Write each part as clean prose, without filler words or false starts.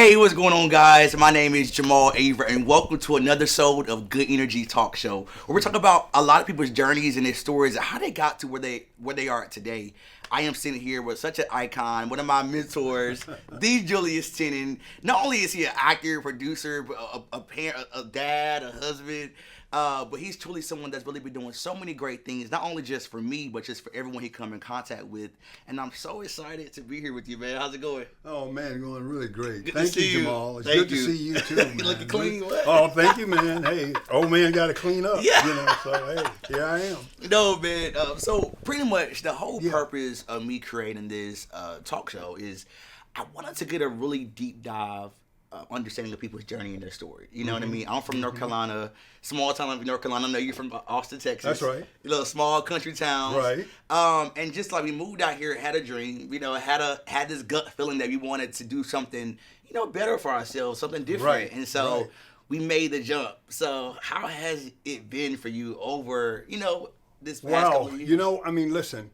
Hey, what's going on, guys? My name is Jamal Averett, and welcome to another episode of Good Energy Talk Show, where we're talking about a lot of people's journeys and their stories and how they got to where they are today. I am sitting here with such an icon, one of my mentors, the Julius Tennon. Not only is he an actor, producer, a parent, a dad, a husband, but he's truly someone that's really been doing so many great things, not only just for me, but just for everyone he come in contact with. And I'm so excited to be here with you, man. How's it going? Oh, man, going really great. Good Thank to you, see you. Jamal. It's Thank good you. to see you, too, man. You looking clean. What? Oh, thank you, man. Hey, old man got to clean up. Yeah. You know, so, hey, here I am. No, man. So pretty much the whole purpose of me creating this talk show is I wanted to get a really deep dive understanding of people's journey and their story. You know what I mean? I'm from North Carolina, small town of North Carolina. I know you're from Austin, Texas. That's right. You know, small country town. Right. And just like we moved out here, had a dream, you know, had this gut feeling that we wanted to do something, you know, better for ourselves, something different. Right. And so we made the jump. So how has it been for you over, you know, this past couple of years? You know, I mean, listen,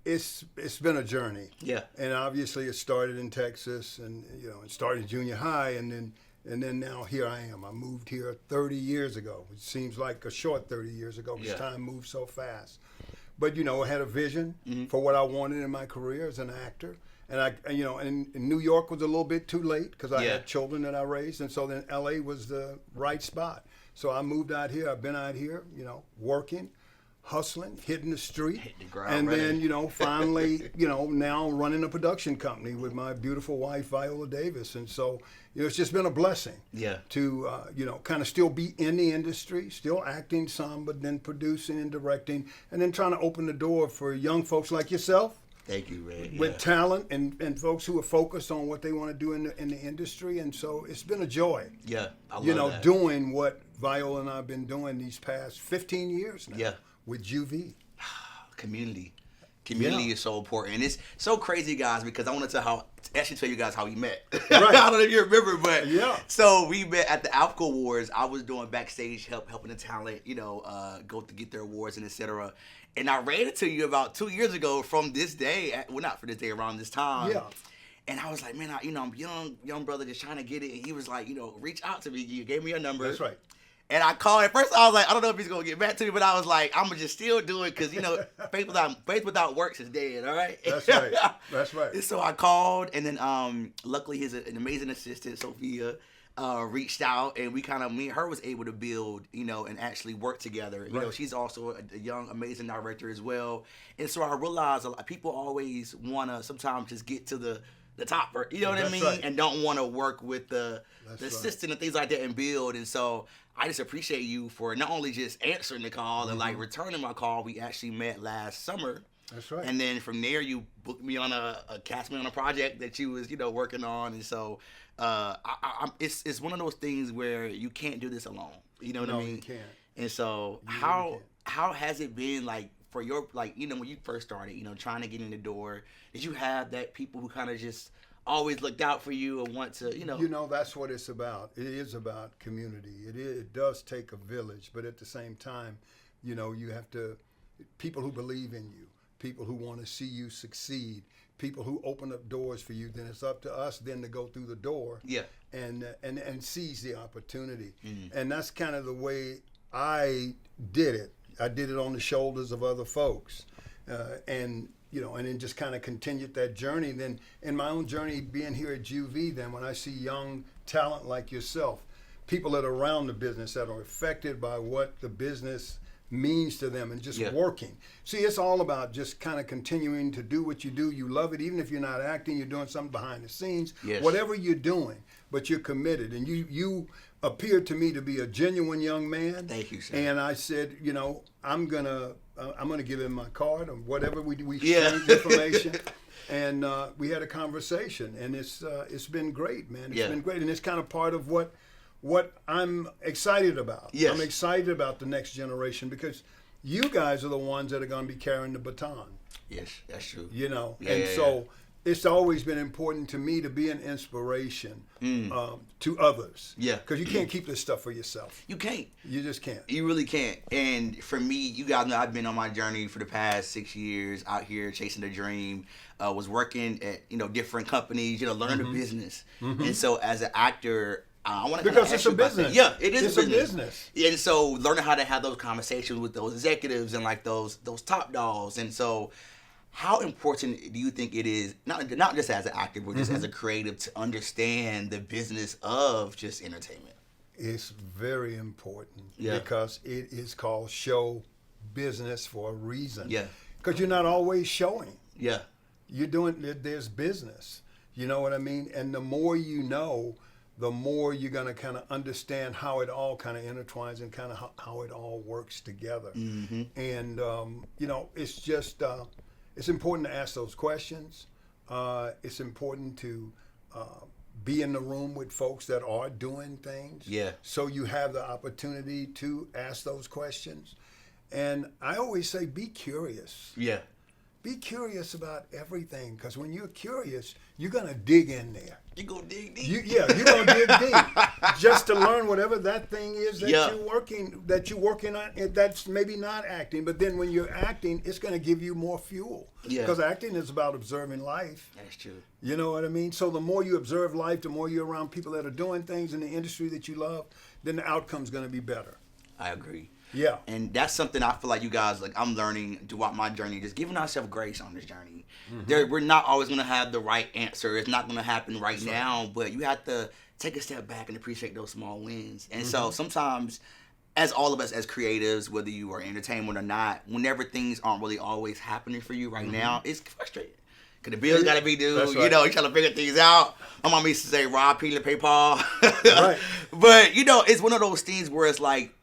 it's been a journey. Yeah. And obviously it started in Texas and, you know, it started junior high and then now here I am. I moved here 30 years ago. It seems like a short 30 years ago because time moves so fast. But, you know, I had a vision for what I wanted in my career as an actor. And and New York was a little bit too late because I had children that I raised. And so then LA was the right spot. So I moved out here. I've been out here, you know, working, hustling, hitting the street. Hit the ground and running. then, you know, finally, you know, now running a production company with my beautiful wife, Viola Davis. And so, you know, it's just been a blessing to, you know, kind of still be in the industry, still acting some, but then producing and directing, and then trying to open the door for young folks like yourself. Thank you, man. With talent and folks who are focused on what they want to do in the industry. And so it's been a joy. Yeah, I love you know, that. doing what Viola and I have been doing these past 15 years now. Yeah. With UV. Community is so important. And it's so crazy, guys, because I want to tell you guys how we met. Right. I don't know if you remember, but so we met at the Africa Awards. I was doing backstage helping the talent, you know, go to get their awards and etc. And I ran into you about 2 years ago from this day. Well, not for this day, around this time. Yeah. And I was like, man, I'm young brother just trying to get it. And he was like, you know, reach out to me. You gave me your number. That's right. And I called. At first, I was like, I don't know if he's gonna get back to me, but I was like, I'm gonna just still do it because you know, faith without works is dead. All right. That's right. That's right. And so I called, and then luckily an amazing assistant, Sophia, reached out, and me and her was able to build, you know, and actually work together. You know, she's also a young, amazing director as well. And so I realized a lot of people always wanna sometimes just get to the top, you know what I mean, and don't want to work with the assistant and things like that and build. And so I just appreciate you for not only just answering the call and like returning my call. We actually met last summer. That's right. And then from there, you booked me on cast me on a project that you was, you know, working on. And so it's one of those things where you can't do this alone. You know what I mean? You can't. And so how has it been like for your, like, you know, when you first started, you know, trying to get in the door, did you have that people who kind of just always looked out for you and want to, you know? You know, that's what it's about. It is about community. It does take a village, but at the same time, you know, you have to, people who believe in you, people who want to see you succeed, people who open up doors for you, then it's up to us then to go through the door and seize the opportunity. And that's kind of the way I did it. I did it on the shoulders of other folks. And you know, and then just kind of continued that journey. Then in my own journey being here at UV, then when I see young talent like yourself, people that are around the business that are affected by what the business means to them and just working. See, it's all about just kind of continuing to do what you do. You love it, even if you're not acting, you're doing something behind the scenes, whatever you're doing, but you're committed. And you appeared to me to be a genuine young man. Thank you, sir. And I said, you know, I'm gonna give him my card or whatever we exchanged information, and we had a conversation, and it's been great, man. It's been great, and it's kind of part of what I'm excited about. Yes. I'm excited about the next generation because you guys are the ones that are going to be carrying the baton. Yes, that's true. You know, it's always been important to me to be an inspiration to others. Yeah. Because you can't keep this stuff for yourself. You can't. You just can't. You really can't. And for me, you guys know I've been on my journey for the past 6 years out here chasing the dream. Was working at different companies, learning the business. And so as an actor, I want to because it's a business. Yeah, it is it's a business. And so learning how to have those conversations with those executives and like those top dogs. And so how important do you think it is, not just as an actor, but just as a creative, to understand the business of just entertainment? It's very important Yeah. because it is called show business for a reason. Yeah. Because you're not always showing. Yeah. You're doing, there's business. You know what I mean? And the more you know, the more you're going to kind of understand how it all kind of intertwines and kind of how it all works together. Mm-hmm. And, it's just, it's important to ask those questions. It's important to be in the room with folks that are doing things. Yeah. So you have the opportunity to ask those questions. And I always say, be curious. Yeah. Be curious about everything, because when you're curious, you're gonna dig in there. You go dig deep. You're gonna dig deep just to learn whatever that thing is that Yeah. you're working on. That's maybe not acting, but then when you're acting, it's gonna give you more fuel. Yeah. Because acting is about observing life. That's true. You know what I mean? So the more you observe life, the more you're around people that are doing things in the industry that you love, then the outcome's gonna be better. I agree. Yeah. And that's something I feel like you guys, like I'm learning throughout my journey, just giving ourselves grace on this journey. We're not always going to have the right answer. It's not going to happen right now, but you have to take a step back and appreciate those small wins. And so sometimes, as all of us as creatives, whether you are entertainment or not, whenever things aren't really always happening for you right now, it's frustrating. Because the bills got to be due. That's right. You're trying to figure things out. My mom used to say, rob Peter, pay Paul. Right. But, it's one of those things where it's like,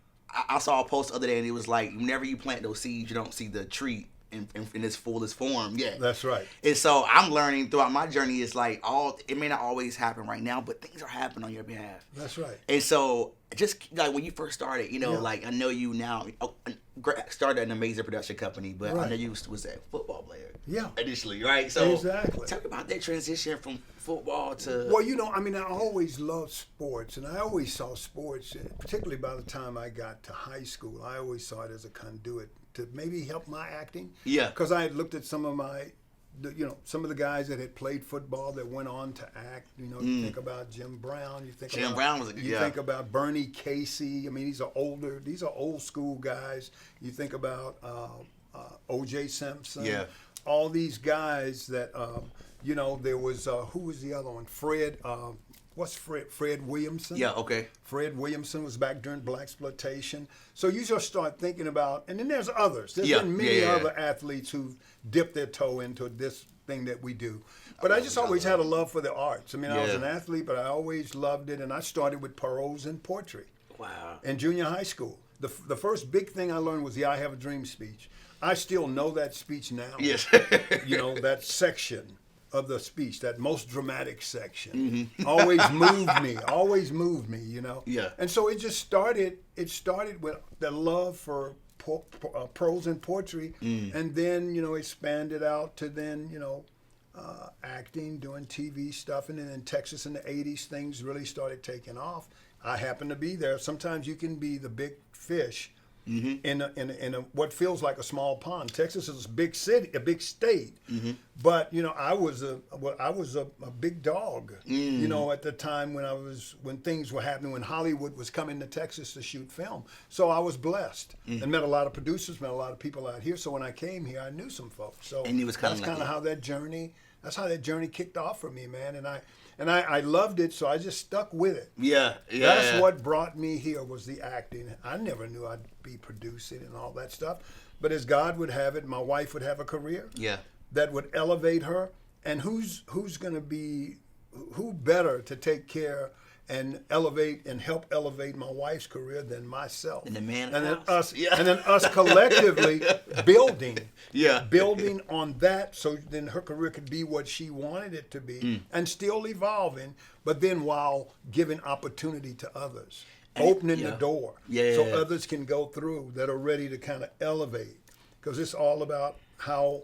I saw a post the other day, and it was like, whenever you plant those seeds, you don't see the tree in its fullest form yet. That's right. And so I'm learning throughout my journey, it's like, it may not always happen right now, but things are happening on your behalf. That's right. And so just like when you first started, like I know you now started an amazing production company, but I Right. know you was a football player. Yeah. Initially, right? So Exactly. talk about that transition from football to... Well, I always loved sports, and I always saw sports, particularly by the time I got to high school, I always saw it as a conduit to maybe help my acting. Yeah. Because I had looked at some of some of the guys that had played football that went on to act. You think about Jim Brown. Jim Brown was a You think about Bernie Casey. I mean, these are old school guys. You think about O.J. Simpson. Yeah. All these guys that, there was, who was the other one? Fred Williamson? Yeah, okay. Fred Williamson was back during blaxploitation. So you just start thinking about, and then there's others. There's been many other athletes who've dipped their toe into this thing that we do. But I just always had a love for the arts. I mean, I was an athlete, but I always loved it, and I started with prose and poetry. Wow. In junior high school. The first big thing I learned was the I Have a Dream speech. I still know that speech now. Yes. That section of the speech, that most dramatic section, always moved me, Yeah. And so it started with the love for prose and poetry, and then, expanded out to then, acting, doing TV stuff, and then in Texas in the 80s, things really started taking off. I happened to be there. Sometimes you can be the big fish in a what feels like a small pond. Texas is a big city, a big state, but I was a big dog. At the time when things were happening, when Hollywood was coming to Texas to shoot film. So I was blessed and met a lot of producers, met a lot of people out here. So when I came here, I knew some folks. So And it was that's kind of how that journey. That's how that journey kicked off for me, man. And I loved it, so I just stuck with it. Yeah. That's what brought me here, was the acting. I never knew I'd be producing and all that stuff. But as God would have it, my wife would have a career that would elevate her. And who's going to be, who better to take care and elevate and help elevate my wife's career than myself. And the man and then house. us and then us collectively building on that, so then her career could be what she wanted it to be and still evolving, but then while giving opportunity to others, opening the door so others can go through that are ready to kind of elevate, because it's all about how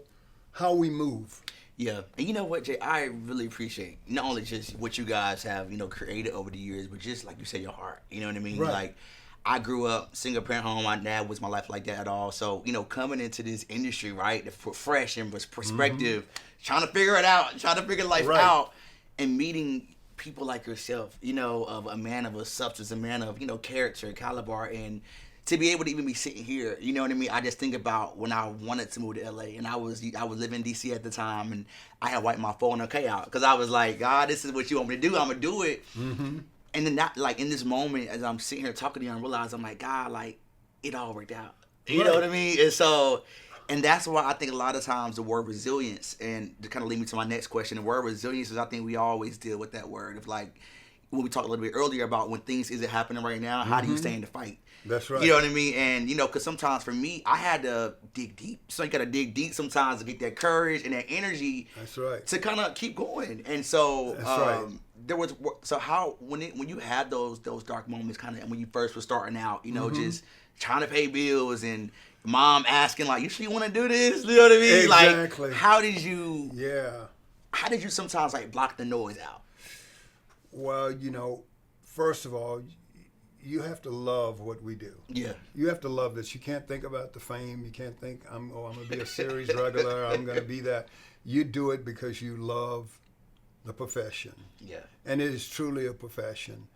we move. Yeah, and you know what, Jay, I really appreciate not only just what you guys have, created over the years, but just like you say, your heart. You know what I mean? Right. Like, I grew up single parent home. My dad was my life like that at all. So coming into this industry, right, fresh and was perspective, trying to figure it out, trying to figure life Right. out, and meeting people like yourself, of a man of a substance, a man of character, caliber, and to be able to even be sitting here, you know what I mean? I just think about when I wanted to move to LA, and I was living in DC at the time, and I had wiped my 401k out because I was like, God, this is what you want me to do. I'm gonna do it. And then that, like in this moment, as I'm sitting here talking to you, I realize I'm like, God, like it all worked out. You know what I mean? And so, and that's why I think a lot of times the word resilience, and to kind of lead me to my next question, the word resilience is, I think we always deal with that word of like when we talked a little bit earlier about when things isn't happening right now, how do you stay in the fight? That's right. You know what I mean? And, because sometimes for me, I had to dig deep. So you got to dig deep sometimes to get that courage and that energy. That's right. To kind of keep going. And so That's right. there was, so how, when you had those dark moments kind of, when you first were starting out, just trying to pay bills and mom asking like, you sure you want to do this? You know what I mean? Exactly. Like, how did you sometimes like block the noise out? Well, first of all, you have to love what we do. Yeah. You have to love this. You can't think about the fame. You can't think, I'm going to be a series regular. I'm going to be that. You do it because you love the profession. Yeah. And it is truly a profession.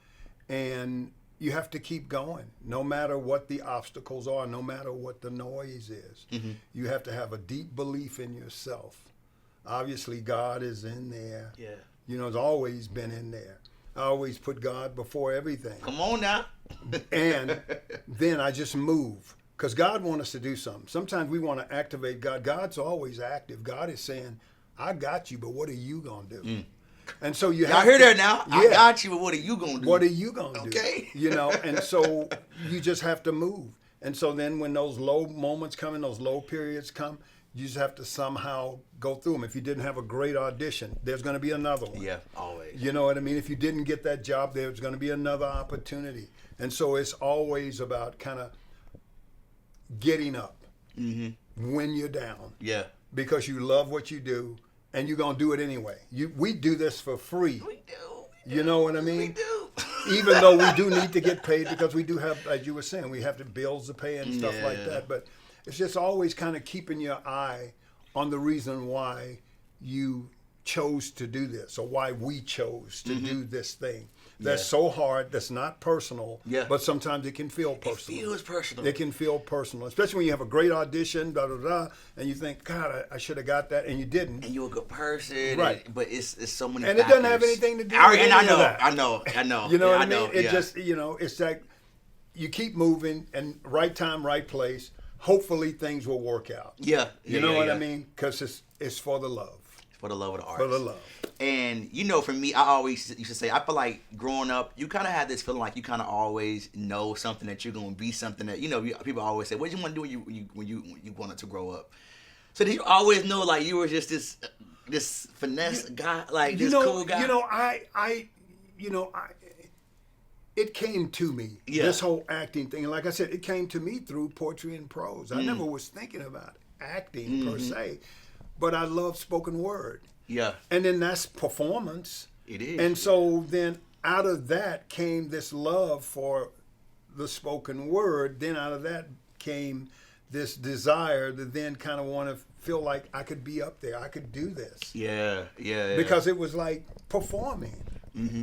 And you have to keep going, no matter what the obstacles are, no matter what the noise is. You have to have a deep belief in yourself. Obviously, God is in there. Yeah. It's always been in there. I always put God before everything. Come on now. And then I just move, because God wants us to do something. Sometimes we want to activate God. God's always active. God is saying, I got you, but what are you going to do? And so you have to hear that now. Yeah. I got you, but what are you going to do? What are you going to do? Okay. And so you just have to move. And so then when those low moments come and those low periods come, you just have to somehow go through them. If you didn't have a great audition, there's going to be another one. Yeah, always. You know what I mean? If you didn't get that job, there's going to be another opportunity. And so it's always about kind of getting up when you're down. Yeah. Because you love what you do, and you're going to do it anyway. We do this for free. We do. You know what I mean? We do. Even though we do need to get paid, because we do have, as you were saying, we have the bills to pay and stuff like that. But it's just always kind of keeping your eye on the reason why you chose to do this, or why we chose to do this thing. That's so hard, that's not personal, but sometimes it can feel personal. It feels personal. It can feel personal, especially when you have a great audition, and you think, God, I should have got that, and you didn't. And you're a good person. Right. But it's so many And factors. it doesn't have anything to do with any of that. I know. You know what I mean? know, It just, it's like you keep moving, and right time, right place. Hopefully things will work out. Yeah. You know what I mean? Because it's for the love. For the love of the art. For the love. And, for me, I always used to say, I feel like growing up, you kind of had this feeling like you kind of always know something, that you're going to be something that, people always say, what do you want to do when you wanted to grow up? So did you always know, like, you were just this finesse guy, like this cool guy? It came to me, this whole acting thing. And like I said, it came to me through poetry and prose. I never was thinking about acting per se, but I love spoken word. Yeah. And then that's performance. It is. And so then out of that came this love for the spoken word. Then out of that came this desire to then kind of want to feel like I could be up there. I could do this. Yeah. Because it was like performing.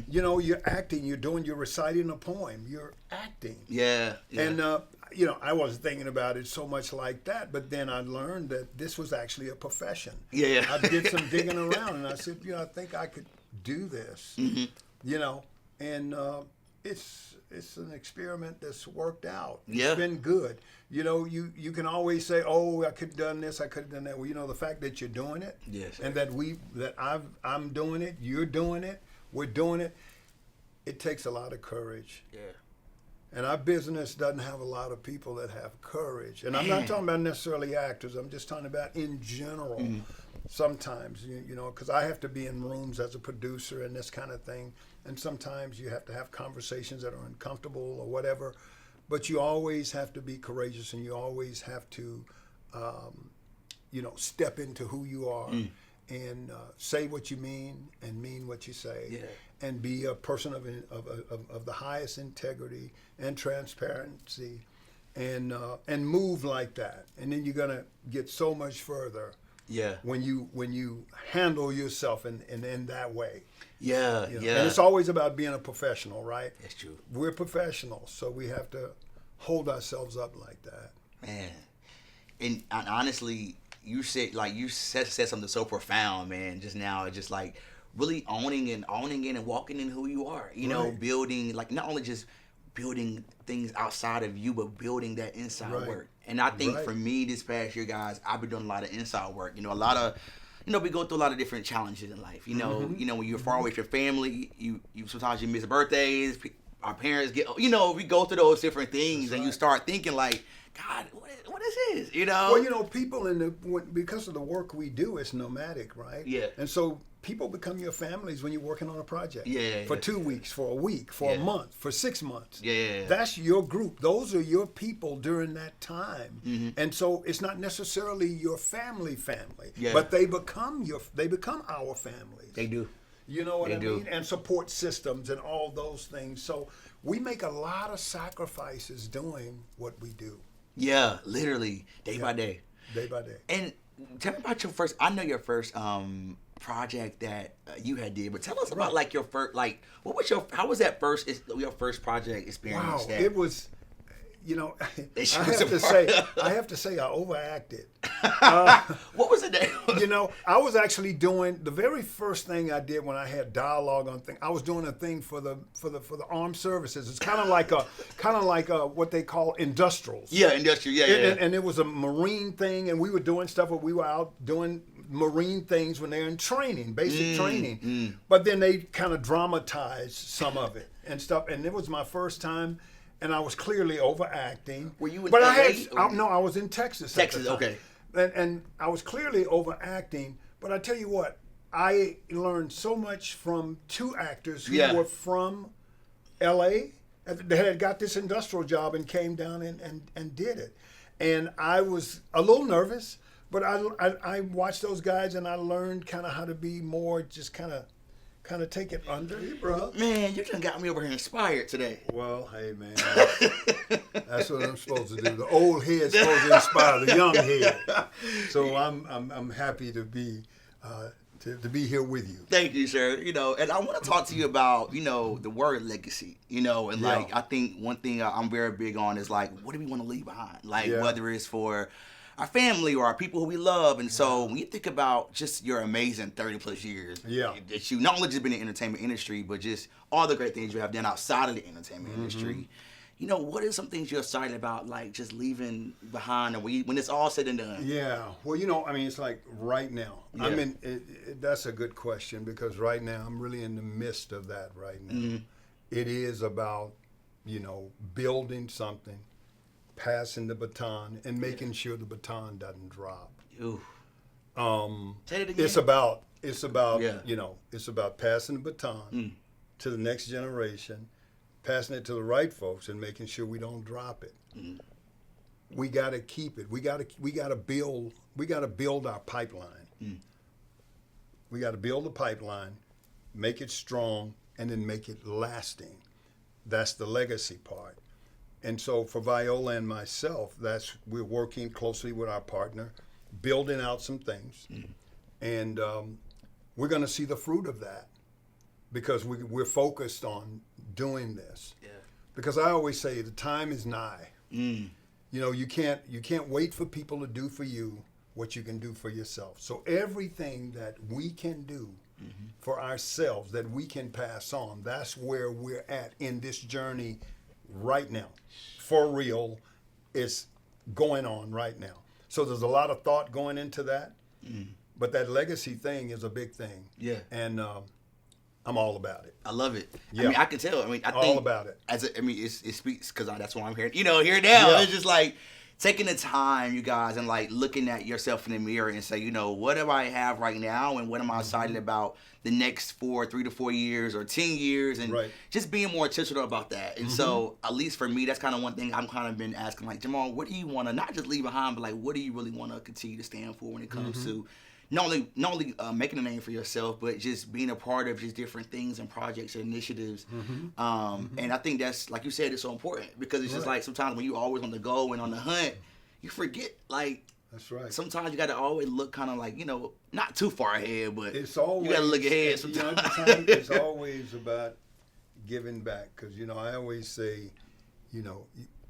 You're acting, you're reciting a poem, you're acting. Yeah. And, I wasn't thinking about it so much like that, but then I learned that this was actually a profession. Yeah. I did some digging around, and I said, I think I could do this. And it's an experiment that's worked out. It's been good. You can always say, oh, I could have done this, I could have done that. Well, the fact that you're doing it, and that I'm doing it, you're doing it, we're doing it, it takes a lot of courage. Yeah. And our business doesn't have a lot of people that have courage. And I'm not talking about necessarily actors. I'm just talking about in general. Sometimes, because I have to be in rooms as a producer and this kind of thing. And sometimes you have to have conversations that are uncomfortable or whatever. But you always have to be courageous, and you always have to, step into who you are and say what you mean and mean what you say, Yeah. and be a person of the highest integrity and transparency, and move like that. And then you're gonna get so much further. Yeah. When you handle yourself in that way. Yeah, You know? yeah. And it's always about being a professional, right? That's true. We're professionals, so we have to hold ourselves up like that. Man. And honestly, you said something so profound, man, just now. Just like really owning it and walking in who you are. You know, building, like, not only just building things outside of you, but building that inside work. And I think for me this past year, guys, I've been doing a lot of inside work. You know, a lot of, we go through a lot of different challenges in life. You know, when you're far away from your family, you sometimes you miss birthdays. Our parents get, we go through those different things, and you start thinking like, God, what is this? You know. Well, people because of the work we do, it's nomadic, right? Yeah. And so people become your families when you're working on a project. Yeah. For 2 weeks, for a week, for a month, for 6 months. Yeah. That's your group. Those are your people during that time. Mm-hmm. And so it's not necessarily your family, yeah. but they become our families. They do. You know what I do. mean? And support systems and all those things. So we make a lot of sacrifices doing what we do. Yeah, literally, day by day. Day by day. And tell me about your first, I know your first project that you had did, but tell us about like your first, like, how was that your first project experience? Wow, it was, I have to say I overacted. What was it that? I was actually doing the very first thing I did when I had dialogue on thing. I was doing a thing for the armed services. It's kind of like what they call industrials. Yeah, industrial. Yeah. And it was a Marine thing, and we were doing stuff where we were out doing Marine things when they're in training, basic training. But then they kind of dramatized some of it and stuff. And it was my first time. And I was clearly overacting. Were you in but LA? No, I was in Texas. Texas, okay. And I was clearly overacting. But I tell you what, I learned so much from two actors who were from LA. They had got this industrial job and came down and did it. And I was a little nervous, but I watched those guys and I learned kind of how to be more just kind of take it under you, bro. Man, you done got me over here inspired today. Well, hey, man. That's what I'm supposed to do. The old head's supposed to inspire the young head. So I'm happy to be here with you. Thank you, sir. And I want to talk to you about, the word legacy, and like, I think one thing I'm very big on is like, what do we want to leave behind? Like, whether it's for our family or our people who we love. And so when you think about just your amazing 30 plus years that you not only just been in the entertainment industry, but just all the great things you have done outside of the entertainment industry, what are some things you're excited about, like just leaving behind when it's all said and done? Yeah. Well, it's like right now. Yeah. I mean, that's a good question because right now I'm really in the midst of that right now. Mm-hmm. It is about, building something, passing the baton, and making sure the baton doesn't drop. Ooh. Say it again. It's about it's about passing the baton to the next generation, passing it to the right folks, and making sure we don't drop it. We got to keep it. We got to build our pipeline. We got to build the pipeline, make it strong, and then make it lasting. That's the legacy part. And so for Viola and myself, we're working closely with our partner, building out some things, and we're going to see the fruit of that because we're focused on doing this. Yeah. Because I always say the time is nigh. You can't wait for people to do for you what you can do for yourself. So everything that we can do for ourselves, that we can pass on, that's where we're at in this journey right now. For real, it's going on right now. So there's a lot of thought going into that, but that legacy thing is a big thing. Yeah. And I'm all about it. I love it. Yeah. I can tell. I think all about it. It speaks because that's what I'm hearing. Here now. Yeah. It's just like taking the time, you guys, and like looking at yourself in the mirror and say, what do I have right now, and what am I excited about the next 3 to 4 years or 10 years, and just being more intentional about that. And so, at least for me, that's kind of one thing I'm kind of been asking, like, Jamal, what do you want to not just leave behind, but like, what do you really want to continue to stand for when it comes to making a name for yourself, but just being a part of just different things and projects and initiatives. And I think that's, like you said, it's so important because it's just like sometimes when you always on the go and on the hunt, you forget, like, that's right. Sometimes you got to always look kind of like, not too far ahead, but it's always, you got to look ahead sometimes. It's always about giving back because, I always say,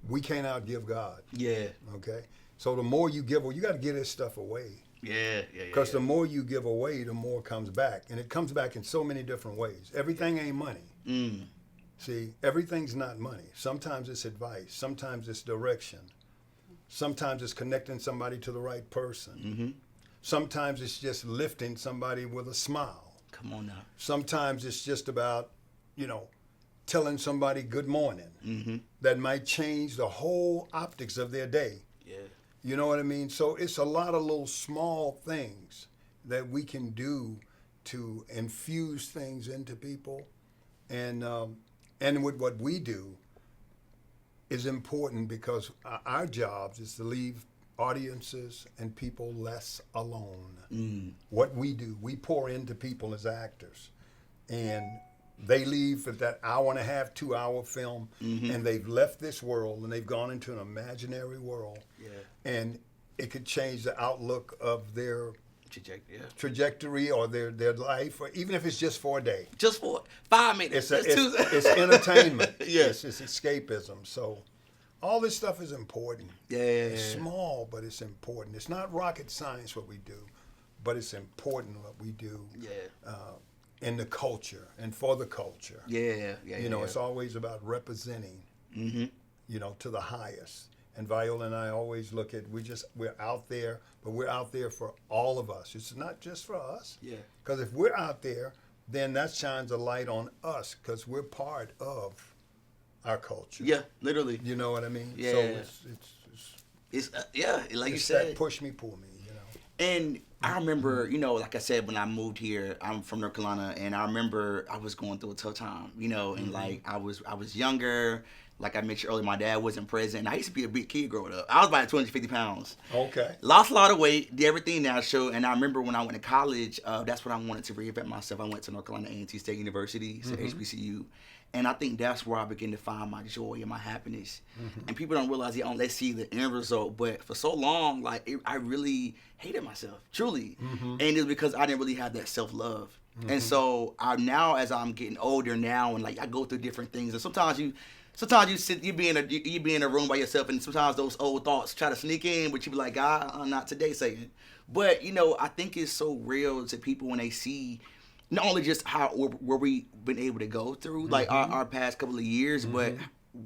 we can't outgive God. Yeah. Okay? So the more you give, you got to give this stuff away. Yeah. Because the more you give away, the more comes back. And it comes back in so many different ways. Everything ain't money. See, everything's not money. Sometimes it's advice. Sometimes it's direction. Sometimes it's connecting somebody to the right person. Sometimes it's just lifting somebody with a smile. Come on now. Sometimes it's just about, telling somebody good morning. That might change the whole optics of their day. Yeah. You know what I mean? So it's a lot of little small things that we can do to infuse things into people. And with what we do is important because our jobs is to leave audiences and people less alone. What we do, we pour into people as actors. And they leave for that hour and a half, 2 hour film, and they've left this world and they've gone into an imaginary world. Yeah. And it could change the outlook of their trajectory or their life, or even if it's just for a day. Just for 5 minutes. It's entertainment. Yes. It's escapism. So all this stuff is important. It's small, but it's important. It's not rocket science what we do, but it's important what we do. In the culture and for the culture. It's always about representing, to the highest. And Viola and I always look at, we're out there, but we're out there for all of us. It's not just for us. Yeah. Because if we're out there, then that shines a light on us because we're part of our culture. Yeah, literally. You know what I mean? Yeah. So it's like you it's said. that push me, pull me, And I remember, like I said, when I moved here, I'm from North Carolina, and I remember I was going through a tough time, and like I was younger. Like I mentioned earlier, my dad wasn't present. I used to be a big kid growing up. I was about 250 pounds. Okay. Lost a lot of weight, did everything now show. And I remember when I went to college, that's when I wanted to reinvent myself. I went to North Carolina A&T State University, so HBCU. And I think that's where I began to find my joy and my happiness. And people don't realize they see the end result. But for so long, I really hated myself, truly. And it was because I didn't really have that self-love. And so now, as I'm getting older now, and I go through different things, and sometimes you be in a room by yourself, and sometimes those old thoughts try to sneak in, but you be like, God, not today, Satan. But I think it's so real to people when they see not only just where we've been able to go through our past couple of years, but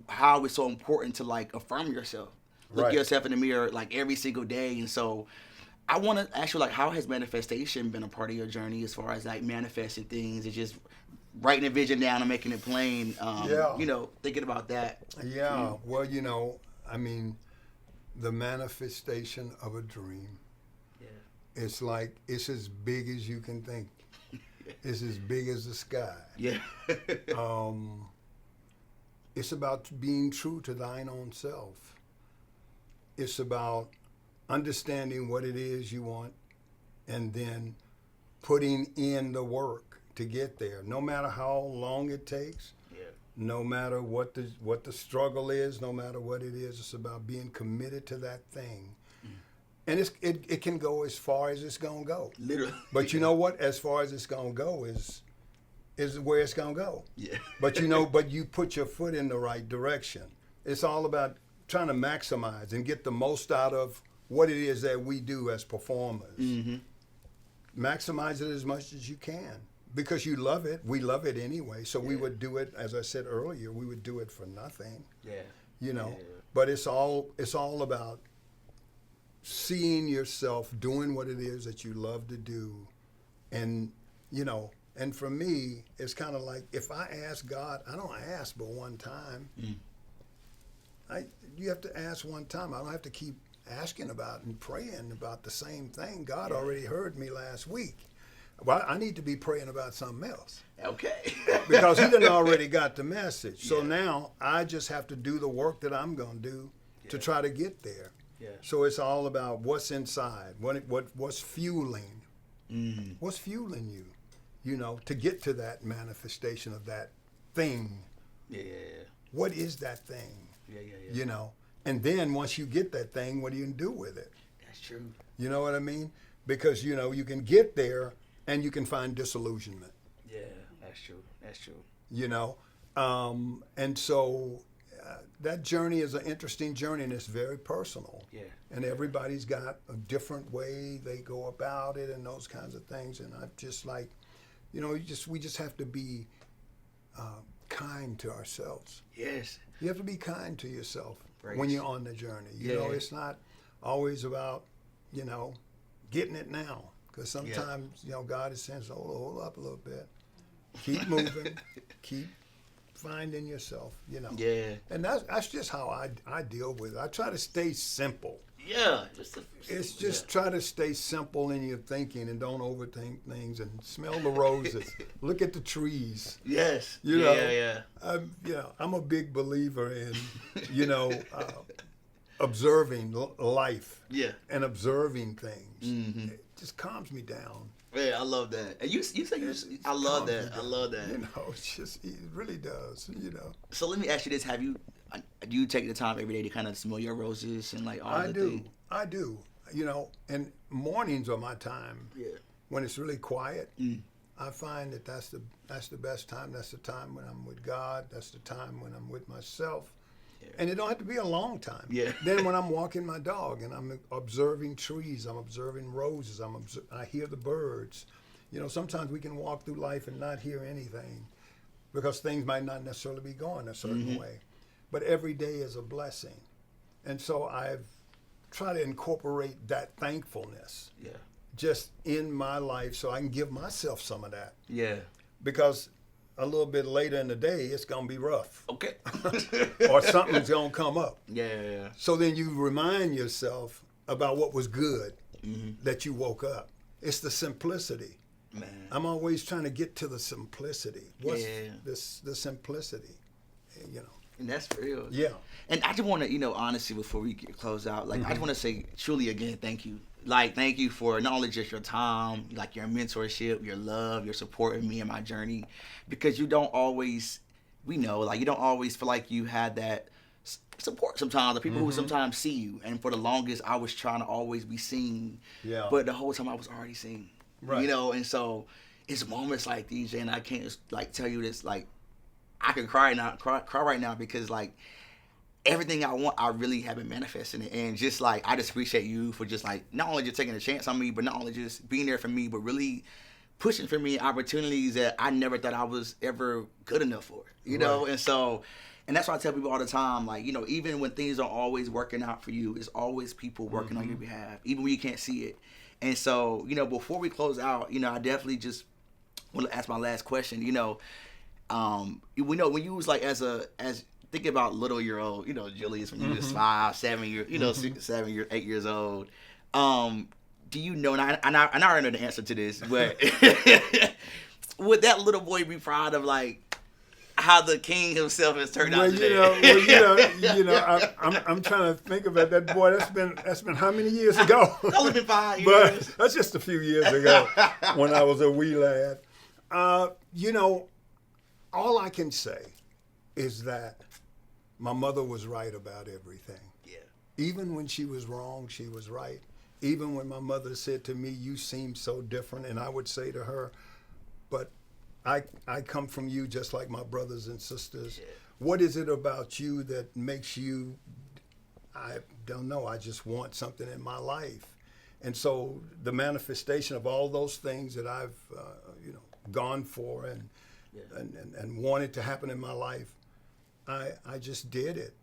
how it's so important to affirm yourself, look yourself in the mirror every single day. And so I want to ask you how has manifestation been a part of your journey as far as manifesting things and just writing a vision down and making it plain, thinking about that. Yeah, well, the manifestation of a dream, it's it's as big as you can think. It's as big as the sky. Yeah. It's about being true to thine own self. It's about understanding what it is you want and then putting in the work to get there, no matter how long it takes, no matter what the struggle is, no matter what it is. It's about being committed to that thing. And it can go as far as it's going to go. Literally. But you know what? As far as it's going to go is where it's going to go. Yeah. But but you put your foot in the right direction. It's all about trying to maximize and get the most out of what it is that we do as performers. Maximize it as much as you can because you love it. We love it anyway. So we would do it, as I said earlier, we would do it for nothing. Yeah. But it's all about seeing yourself doing what it is that you love to do. And, and for me, it's kind of like if I ask God, I don't ask but one time. You have to ask one time. I don't have to keep asking about and praying about the same thing. God already heard me last week. Well, I need to be praying about something else. Okay. Because he done already got the message. So now I just have to do the work that I'm going to do to try to get there. Yeah. So it's all about what's inside, what's fueling What's fueling you, to get to that manifestation of that thing? Yeah. What is that thing? Yeah. And then once you get that thing, what do you do with it? That's true. You know what I mean? Because, you can get there and you can find disillusionment. Yeah, that's true. That's true. And so that journey is an interesting journey, and it's very personal. Yeah. And everybody's got a different way they go about it and those kinds of things. And I'm just like, we just have to be kind to ourselves. Yes. You have to be kind to yourself Grace. when you're on the journey. It's not always about, getting it now. Because sometimes, God is saying, hold up a little bit. Keep moving. Keep finding yourself, Yeah. And that's just how I deal with it. I try to stay simple. Yeah. It's just try to stay simple in your thinking and don't overthink things and smell the roses. Look at the trees. Yes. Yeah. I'm a big believer in, observing life. Yeah. And observing things. Mm-hmm. It just calms me down. Yeah, I love that. And you say I love that. I love that. It really does. So let me ask you this: do you take the time every day to kind of smell your roses and like all the things? I do. And mornings are my time. Yeah. When it's really quiet, I find that that's the best time. That's the time when I'm with God. That's the time when I'm with myself. Yeah. And it don't have to be a long time. Yeah. Then when I'm walking my dog and I'm observing trees, I'm observing roses, I hear the birds. Sometimes we can walk through life and not hear anything because things might not necessarily be going a certain way. But every day is a blessing. And so I've tried to incorporate that thankfulness just in my life so I can give myself some of that. Yeah. Because a little bit later in the day, it's going to be rough. Okay. Or something's going to come up. Yeah. So then you remind yourself about what was good that you woke up. It's the simplicity. Man. I'm always trying to get to the simplicity. What's the simplicity? And that's real. Yeah. And I just want to, honestly, before we close out, I just want to say truly again, thank you. Thank you for not only just your time, your mentorship, your love, your support in me and my journey, because you don't always, you don't always feel like you had that support sometimes, the people who sometimes see you. And for the longest, I was trying to always be seen. Yeah. But the whole time I was already seen. Right. And so it's moments like these, and I can't tell you this, I could cry right now because everything I want, I really have been manifesting it. And just I just appreciate you for just not only just taking a chance on me, but not only just being there for me, but really pushing for me opportunities that I never thought I was ever good enough for, you know? And so, and that's why I tell people all the time, even when things aren't always working out for you, it's always people working on your behalf, even when you can't see it. And so, before we close out, I definitely just want to ask my last question, we know when you was as thinking about little year old, Julius, when you was 5, 7 years, 6, 7 years, 8 years old, do you know, and I already know the answer to this, but would that little boy be proud of how the king himself has turned out today? I'm trying to think about that boy. That's been how many years ago? Only been 5 years. But that's just a few years ago when I was a wee lad. All I can say is that my mother was right about everything. Yeah. Even when she was wrong, she was right. Even when my mother said to me, "You seem so different," and I would say to her, "But I come from you just like my brothers and sisters. Yeah. What is it about you that makes you?" I don't know. I just want something in my life. And so the manifestation of all those things that I've gone for and wanted to happen in my life, I just did it,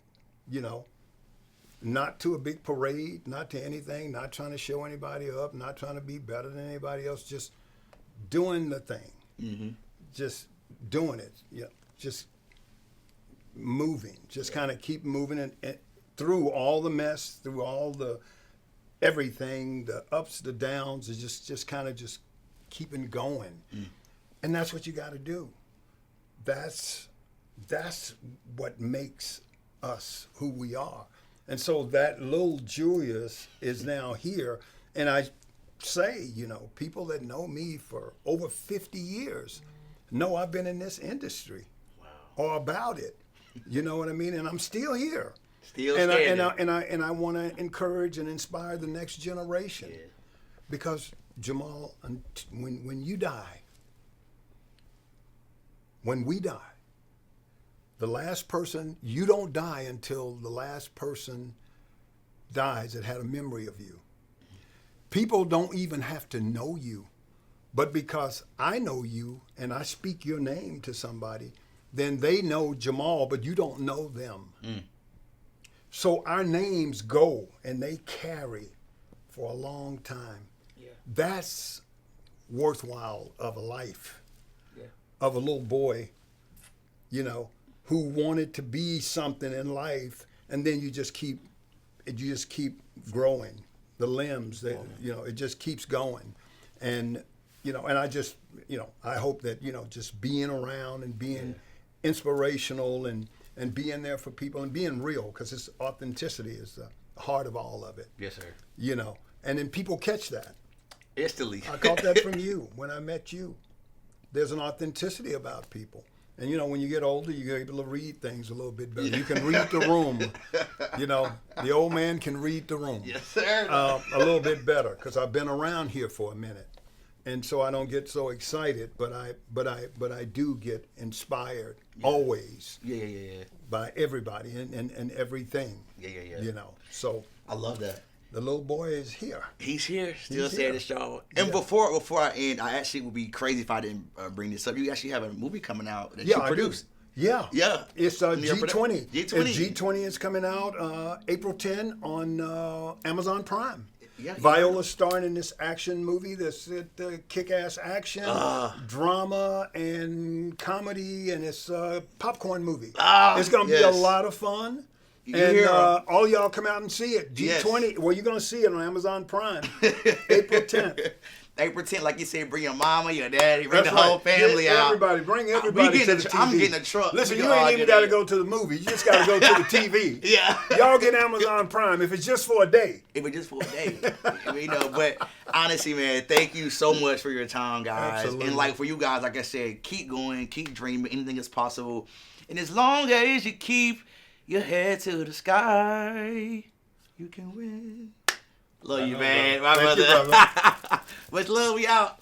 not to a big parade, not to anything, not trying to show anybody up, not trying to be better than anybody else, just doing the thing, just doing it, just moving, just kind of keep moving and through all the mess, through all the everything, the ups, the downs, is just kind of just keeping going. And that's what you got to do. That's what makes us who we are. And so that little Julius is now here, and say, people that know me for over 50 years know I've been in this industry or about it. You know what I mean? And I'm still here. Still and standing. I want to encourage and inspire the next generation. Yeah. Because Jamal, when you die, when we die, the last person, you don't die until the last person dies that had a memory of you. People don't even have to know you, but because I know you and I speak your name to somebody, then they know Jamal, but you don't know them. So our names go and they carry for a long time. Yeah. That's worthwhile of a life, Yeah. of a little boy, who wanted to be something in life, and then you just keep growing. The limbs, it just keeps going. And, and I just, I hope that, just being around and being inspirational and being there for people and being real, because it's authenticity is the heart of all of it. Yes, sir. And then people catch that. Instantly. I caught that from you when I met you. There's an authenticity about people. And, when you get older, you're able to read things a little bit better. You can read the room. The old man can read the room. Yes, sir. A little bit better, because I've been around here for a minute. And so I don't get so excited, but I do get inspired always. Yeah. By everybody and everything. Yeah. So I love that. the little boy is here. He's here, still He's saying here. it, y'all. And before I end, I actually would be crazy if I didn't bring this up. You actually have a movie coming out that you I do. produced. Yeah. In It's your G20. G20. G20 is coming out April 10 on Amazon Prime. Yeah, Viola's starring in this action movie, this kick-ass action, drama, and comedy, and it's a popcorn movie. It's going to be a lot of fun. And all y'all come out and see it. G20. Yes. Well, you're going to see it on Amazon Prime, April 10th. April 10th, like you said, bring your mama, your daddy, bring That's the whole right. family Get out. everybody, bring everybody to the TV. I'm getting a truck. Listen, We you can all ain't even get got to in. go to the movie. You just got to go to the TV. Yeah. Y'all get Amazon Prime if it's just for a day. It was just for a day. But honestly, man, thank you so much for your time, guys. Absolutely. And like for you guys, like I said, keep going, keep dreaming. Anything is possible. And as long as you keep your head to the sky, you can win. Love you, man. My Thank brother. you, brother. Much love. We out.